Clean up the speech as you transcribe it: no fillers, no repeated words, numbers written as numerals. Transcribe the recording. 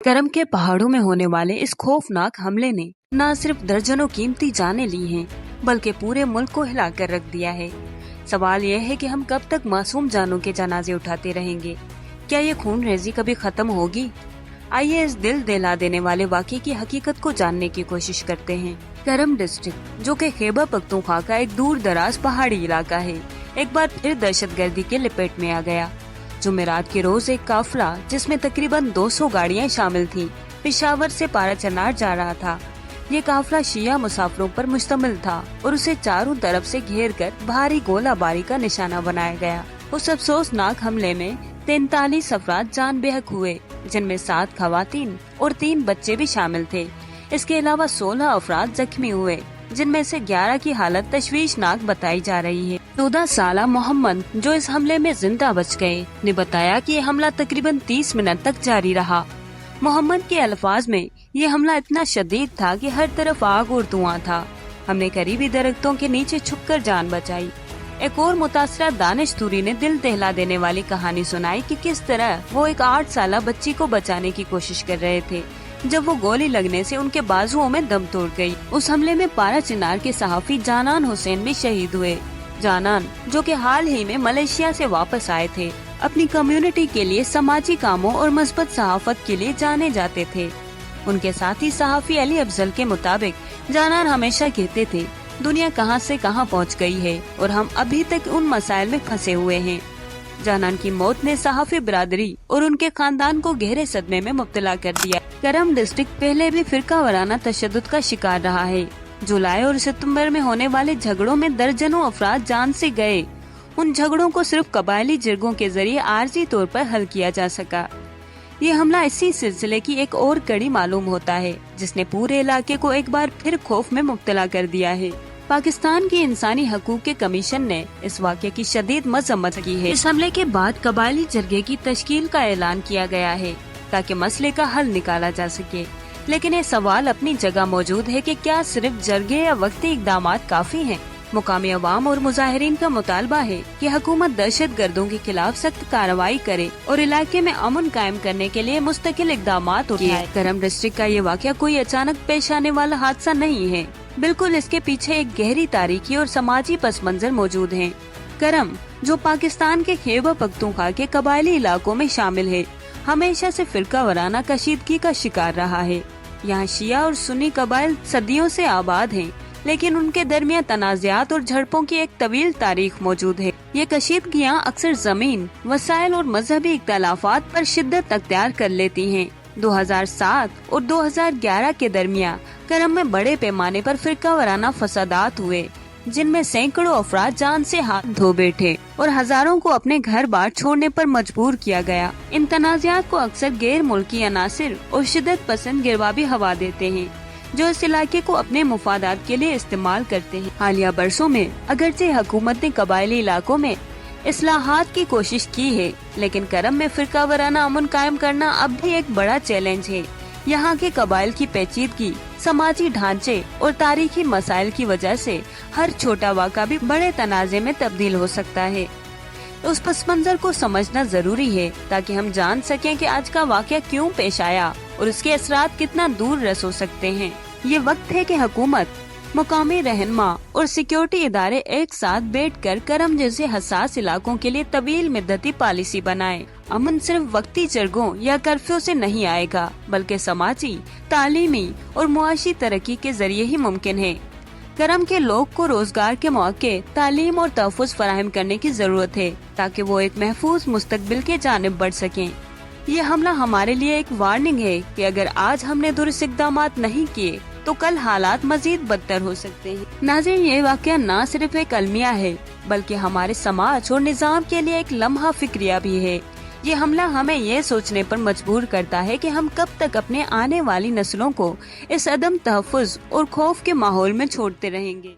करम के पहाड़ों में होने वाले इस खौफनाक हमले ने न सिर्फ दर्जनों कीमती जानें ली हैं, बल्कि पूरे मुल्क को हिलाकर रख दिया है। सवाल यह है कि हम कब तक मासूम जानों के जनाजे उठाते रहेंगे? क्या ये खून रेजी कभी खत्म होगी? आइए इस दिल दहला देने वाले वाक़े की हकीकत को जानने की कोशिश करते हैं। करम डिस्ट्रिक्ट, जो कि खैबर पख्तूनख्वा का एक दूर दराज पहाड़ी इलाका है, एक बार फिर दहशतगर्दी के लपेट में आ गया। जुमेरात के रोज एक काफिला जिसमें तकरीबन 200 गाड़ियां शामिल थीं, पेशावर से पाराचनार जा रहा था। ये काफिला शिया मुसाफिरों पर मुश्तमिल था और उसे चारों तरफ से घेर कर भारी गोलाबारी का निशाना बनाया गया। उस अफसोसनाक हमले में 43 अफराद जान बेहक हुए, जिनमें 7 खवातीन और 3 बच्चे भी शामिल थे। इसके अलावा 16 अफराद जख्मी हुए, जिनमें से 11 की हालत तशवीशनाक बताई जा रही है। 14 साला मोहम्मद, जो इस हमले में जिंदा बच गए, ने बताया कि ये हमला तकरीबन 30 मिनट तक जारी रहा। मोहम्मद के अल्फाज में ये हमला इतना शदीद था कि हर तरफ आग और धुआं था। हमने करीबी दरख्तों के नीचे छुपकर जान बचाई। एक और मुतासरा दानिश तूरी ने दिल दहला देने वाली कहानी सुनाई कि किस तरह वो एक 8 साला बच्ची को बचाने की कोशिश कर रहे थे जब वो गोली लगने से उनके बाजुओं में दम तोड़ गई। उस हमले में पाराचनार के सहाफी जानान हुसैन भी शहीद हुए। जानान, जो कि हाल ही में मलेशिया से वापस आए थे, अपनी कम्युनिटी के लिए समाजी कामों और मस्बत सहाफत के लिए जाने जाते थे। उनके साथी सहाफी अली अफजल के मुताबिक जानान हमेशा कहते थे, दुनिया कहां से कहां पहुंच गई है और हम अभी तक उन मसाइल में फंसे हुए हैं। जानान की मौत ने सहाफी बिरादरी और उनके खानदान को गहरे सदमे में मुब्तला कर दिया। करम डिस्ट्रिक्ट पहले भी फिरका वाराना तशद्दुद का शिकार रहा है। जुलाई और सितंबर में होने वाले झगड़ों में दर्जनों अफराद जान से गए। उन झगड़ों को सिर्फ कबायली जिरगों के जरिए आर्जी तौर पर हल किया जा सका। ये हमला इसी सिलसिले की एक और कड़ी मालूम होता है, जिसने पूरे इलाके को एक बार फिर खौफ में मुब्तला कर दिया है। पाकिस्तान की इंसानी हकूक के कमीशन ने इस वाक़े की शदीद मजम्मत की है। इस हमले के बाद कबायली जरगे की तश्कील का ऐलान किया गया है ताकि मसले का हल निकाला जा सके। लेकिन ये सवाल अपनी जगह मौजूद है कि क्या सिर्फ जरगे या वक्ती इक़दामात काफी हैं? मुकामी अवाम और मुजाहिरीन का मुतालबा है कि हुकूमत दहशत गर्दों के खिलाफ सख्त कार्रवाई करे और इलाके में अमन कायम करने के लिए मुस्तकिल इक़दामात उठाए। करम डिस्ट्रिक्ट का ये वाक़या कोई अचानक पेश आने वाला हादसा नहीं है। बिल्कुल इसके पीछे एक गहरी तारीखी और समाजी पस मंजर मौजूद है। करम, जो पाकिस्तान के खैबर पख्तूनख्वा के कबायली इलाकों में शामिल है, हमेशा से फिरका वाराना कशीदगी का शिकार रहा है। यहाँ शिया और सुन्नी कबाइल सदियों से आबाद हैं, लेकिन उनके दरमियान तनाज़ात और झड़पों की एक तवील तारीख मौजूद है। ये कशीदगियाँ अक्सर जमीन, वसाइल और मजहबी इख्तलाफात पर शिद्दत अख्तियार कर लेती हैं। 2007 और 2011 के दरमियान करम में बड़े पैमाने पर फिरका वाराना फसादात हुए, जिनमें सैकड़ों अफराद जान से हाथ धो बैठे और हजारों को अपने घर बार छोड़ने पर मजबूर किया गया। इन तनाज़ात को अक्सर गैर मुल्की अनासिर और शिद्दत पसंद गिरवा भी हवा देते हैं, जो इस इलाके को अपने मुफादात के लिए इस्तेमाल करते हैं। हालिया बरसों में अगरचे हुकूमत ने कबायली इलाकों में इस्लाहात की कोशिश की है, लेकिन करम में फिरका वाराना अमन कायम करना अब भी एक बड़ा चैलेंज है। यहाँ के कबाइल की पेचीदगी, समाजी ढांचे और तारीखी मसाइल की वजह से हर छोटा वाक़ा भी बड़े तनाज़े में तब्दील हो सकता है। उस पस मंजर को समझना जरूरी है ताकि हम जान सकें कि आज का वाक़या क्यों पेश आया और उसके असरात कितना दूर रस हो सकते हैं। ये वक्त है कि हुकूमत, मुकामी रहनुमा और सिक्योरिटी इदारे एक साथ बैठकर करम जैसे हसास इलाकों के लिए तवील मुद्दती पॉलिसी बनाएं। अमन सिर्फ वक्ती जरगों या कर्फ्यू से नहीं आएगा, बल्कि समाजी, तालीमी और मुआशी तरक्की के जरिए ही मुमकिन है। करम के लोग को रोजगार के मौके, तालीम और तहफ़्फ़ुज़ फराहम करने की जरूरत है ताकि वो एक महफूज मुस्तकबिल के जानिब बढ़ सकें। ये हमला हमारे लिए एक वार्निंग है कि अगर आज हमने दुरुस्त इक़दामात नहीं किए तो कल हालात मजीद बदतर हो सकते हैं। नाज़रीन, ये वाक़या न सिर्फ एक अलमिया है, बल्कि हमारे समाज और निज़ाम के लिए एक लम्हा फिक्रिया भी है। ये हमला हमें ये सोचने पर मजबूर करता है कि हम कब तक अपने आने वाली नस्लों को इस अदम तहफ़्फ़ुज़ और खौफ के माहौल में छोड़ते रहेंगे।